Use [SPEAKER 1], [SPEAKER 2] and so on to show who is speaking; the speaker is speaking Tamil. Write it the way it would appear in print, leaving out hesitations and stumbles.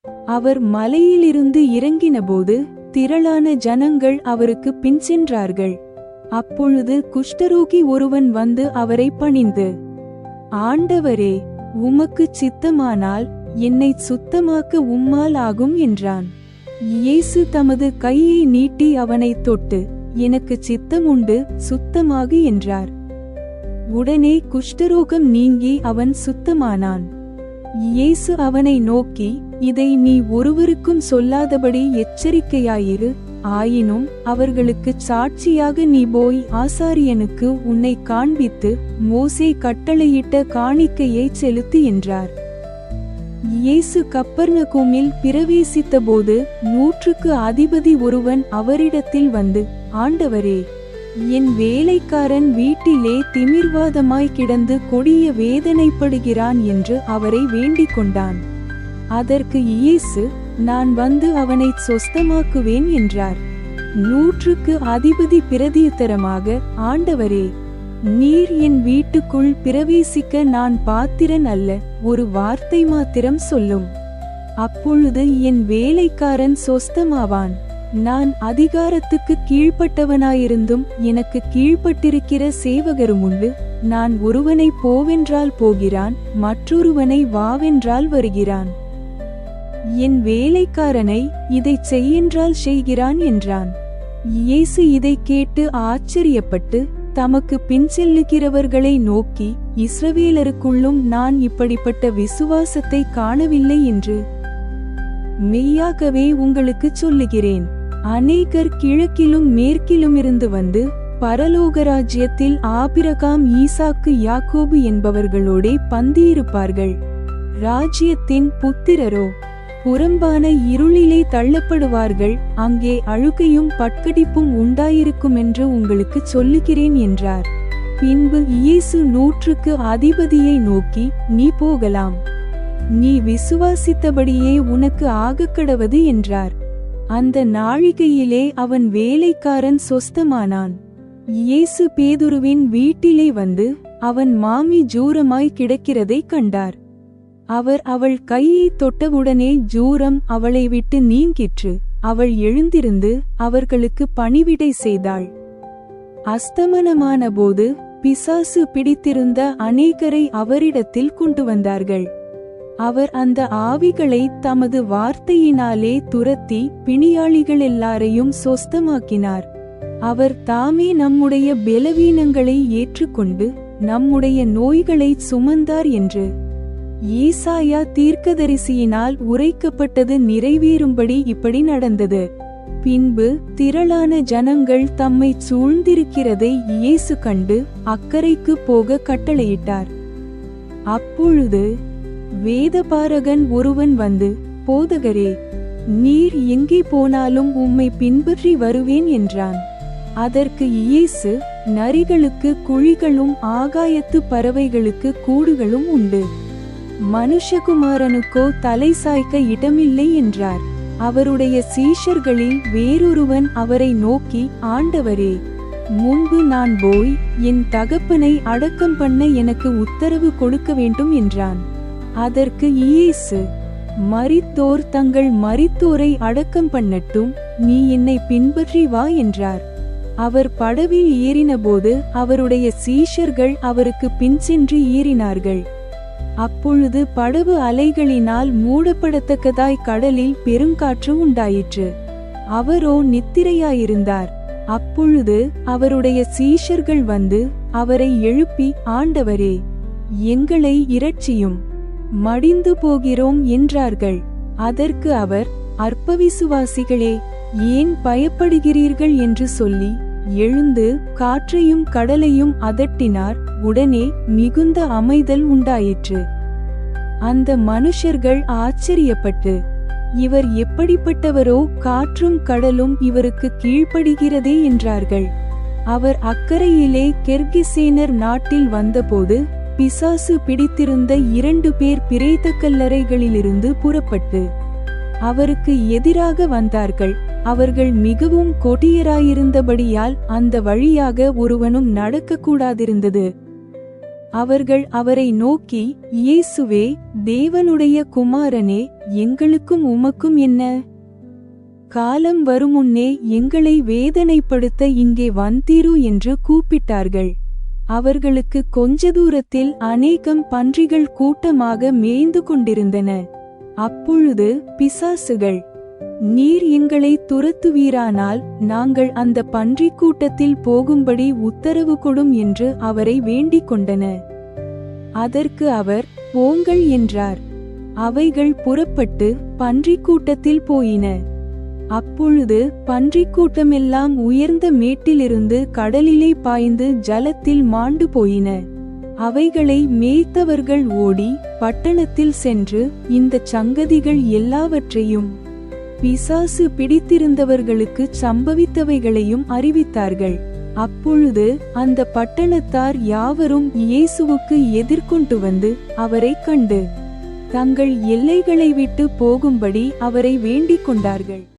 [SPEAKER 1] அவர் மலையிலிருந்து இறங்கினபோது திரளான ஜனங்கள் அவருக்கு பின் சென்றார்கள். அப்பொழுது குஷ்டரோகி ஒருவன் வந்து அவரை பணிந்து, ஆண்டவரே, உமக்கு சித்தமானால் என்னை சுத்தமாக்க உம்மால் ஆகும் என்றான். இயேசு தமது கையை நீட்டி அவனைத் தொட்டு, எனக்கு சித்தம் உண்டு, சுத்தமாகு என்றார். உடனே குஷ்டரோகம் நீங்கி அவன் சுத்தமானான். இயேசு அவனை நோக்கி, இதை நீ ஒருவருக்கும் சொல்லாதபடி எச்சரிக்கையாயிரு. ஆயினும் அவர்களுக்குச் சாட்சியாக நீ போய் ஆசாரியனுக்கு உன்னை காண்பித்து மோசே கட்டளையிட்ட காணிக்கையை செலுத்து என்றார். இயேசு கப்பர்நகூமில் பிரவேசித்தபோது 100க்கு அதிபதி ஒருவன் அவரிடத்தில் வந்து, ஆண்டவரே, என் வேலைக்காரன் வீட்டிலே திமிர்வாதமாய் கிடந்து கொடிய வேதனைப்படுகிறான் என்று அவரை வேண்டிக் கொண்டான். அதற்கு இயேசு, நான் வந்து அவனைச் சொஸ்தமாக்குவேன் என்றார். 100க்கு அதிபதி பிரதியுத்தரமாக, ஆண்டவரே, நீர் என் வீட்டுக்குள் பிரவேசிக்க நான் பாத்திரன் அல்ல, ஒரு வார்த்தை மாத்திரம் சொல்லும், அப்பொழுது என் வேலைக்காரன் சொஸ்தமாவான். நான் அதிகாரத்துக்கு கீழ்ப்பட்டவனாயிருந்தும் எனக்கு கீழ்ப்பட்டிருக்கிற சேவகருமுண்டு. நான் ஒருவனை போவென்றால் போகிறான், மற்றொருவனை வாவென்றால் வருகிறான். என் வேலைக்காரனை இதைச் செய்யென்றால் செய்கிறான் என்றான். இயேசு இதைக் கேட்டு ஆச்சரியப்பட்டு தமக்கு பின் செல்லுகிறவர்களை நோக்கி, இஸ்ரவேலருக்குள்ளும் நான் இப்படிப்பட்ட விசுவாசத்தை காணவில்லை என்று மெய்யாகவே உங்களுக்குச் சொல்லுகிறேன். அநேகர் கிழக்கிலும் மேற்கிலுமிருந்து வந்து பரலோகராஜ்யத்தில் ஆபிரகாம், ஈசாக்கு, யாக்கோபு என்பவர்களோடே பந்தியிருப்பார்கள். ராஜ்யத்தின் புத்திரரோ புறம்பான இருளிலே தள்ளப்படுவார்கள். அங்கே அழுகையும் பட்கடிப்பும் உண்டாயிருக்குமென்று உங்களுக்கு சொல்லுகிறேன் என்றார். பின்பு இயேசு 100க்கு அதிபதியை நோக்கி, நீ போகலாம், நீ விசுவாசித்தபடியே உனக்கு ஆகக்கடவது என்றார். அந்த நாழிகையிலே அவன் வேலைக்காரன் சொஸ்தமானான். இயேசு பேதுருவின் வீட்டிலே வந்து அவன் மாமி ஜூரமாய் கிடக்கிறதைக் கண்டார். அவர் அவள் கையை தொட்டவுடனே ஜூரம் அவளை விட்டு நீங்கிற்று. அவள் எழுந்திருந்து அவர்களுக்கு பணிவிடை செய்தாள். அஸ்தமனமான போது பிசாசு பிடித்திருந்த அநேகரை அவரிடத்தில் கொண்டு வந்தார்கள். அவர் அந்த ஆவிகளை தமது வார்த்தையினாலே துரத்தி பிணியாளிகள் எல்லாரையும் சொஸ்தமாக்கினார். அவர் தாமே நம்முடைய பலவீனங்களை ஏற்றுக்கொண்டு நம்முடைய நோய்களை சுமந்தார் என்று ஏசாயா தீர்க்கதரிசியினால் உரைக்கப்பட்டது நிறைவேறும்படி இப்படி நடந்தது. பின்பு திரளான ஜனங்கள் தம்மை சூழ்ந்திருக்கிறதை இயேசு கண்டு அக்கரைக்கு போக கட்டளையிட்டார். அப்பொழுது வேதபாரகன் ஒருவன் வந்து, போதகரே, நீர் எங்கே போனாலும் உம்மை பின்பற்றி வருவேன் என்றான். அதற்கு இயேசு, நரிகளுக்கு குழிகளும் ஆகாயத்து பறவைகளுக்கு கூடுகளும் உண்டு, மனுஷகுமாரனுக்கோ தலை சாய்க்க இடமில்லை என்றார். அவருடைய சீஷர்களில் வேறொருவன் அவரை நோக்கி, ஆண்டவரே, முன்பு நான் போய் என் தகப்பனை அடக்கம் பண்ண எனக்கு உத்தரவு கொடுக்க வேண்டும் என்றான். அதற்கு இயேசு, மரித்தோர் தங்கள் மரித்தோரை அடக்கம் பண்ணட்டும், நீ என்னை பின்பற்றி வா என்றார். அவர் படவில் ஏறினபோது அவருடைய சீஷர்கள் அவருக்கு பின் சென்று ஏறினார்கள். அப்பொழுது படவு அலைகளினால் மூடப்படத்தக்கதாய் கடலில் பெருங்காற்று உண்டாயிற்று. அவரோ நித்திரையாயிருந்தார். அப்பொழுது அவருடைய சீஷர்கள் வந்து அவரை எழுப்பி, ஆண்டவரே, எங்களை இரட்சியும், மடிந்து போகிறோம் என்றார்கள். அதற்கு அவர், அற்பவிசுவாசிகளே, ஏன் பயப்படுகிறீர்கள் என்று சொல்லி எழுந்து காற்றையும் கடலையும் அதட்டினார். உடனே மிகுந்த அமைதல் உண்டாயிற்று. அந்த மனுஷர்கள் ஆச்சரியப்பட்டு, இவர் எப்படிப்பட்டவரோ, காற்றும் கடலும் இவருக்கு கீழ்ப்படுகிறதே என்றார்கள். அவர் அக்கரையிலே கெர்கிசேனர் நாட்டில் வந்தபோது பிசாசு பிடித்திருந்த 2 பேர் பிரேத கல்லறைகளிலிருந்து புறப்பட்டு அவருக்கு எதிராக வந்தார்கள். அவர்கள் மிகவும் கொடியராயிருந்தபடியால் அந்த வழியாக ஒருவனும் நடக்கக்கூடாதிருந்தது. அவர்கள் அவரை நோக்கி, இயேசுவே, தேவனுடைய குமாரனே, எங்களுக்கும் உமக்கும் என்ன? காலம் வருமுன்னே எங்களை வேதனைப்படுத்த இங்கே வந்தீரு என்று கூப்பிட்டார்கள். அவர்களுக்கு கொஞ்ச தூரத்தில் அநேகம் பன்றிகள் கூட்டமாக மேய்ந்து கொண்டிருந்தன. அப்பொழுது பிசாசுகள், நீர் எங்களை துரத்துவீரானால் நாங்கள் அந்த பன்றி கூட்டத்தில் போகும்படி உத்தரவு கொடும் என்று அவரை வேண்டிக் கொண்டன. அதற்கு அவர், போங்கள் என்றார். அவைகள் புறப்பட்டு பன்றி கூட்டத்தில் போயின. அப்பொழுது பன்றிக் கூட்டமெல்லாம் உயர்ந்த மேட்டிலிருந்து கடலிலே பாய்ந்து ஜலத்தில் மாண்டு போயின. அவைகளை மேய்த்தவர்கள் ஓடி பட்டணத்தில் சென்று இந்தச் சங்கதிகள் எல்லாவற்றையும் பிசாசு பிடித்திருந்தவர்களுக்கு சம்பவித்தவைகளையும் அறிவித்தார்கள். அப்பொழுது அந்த பட்டணத்தார் யாவரும் இயேசுவுக்கு எதிர்கொண்டு வந்து அவரைக் கண்டு தங்கள் எல்லைகளை விட்டு போகும்படி அவரை வேண்டிக் கொண்டார்கள்.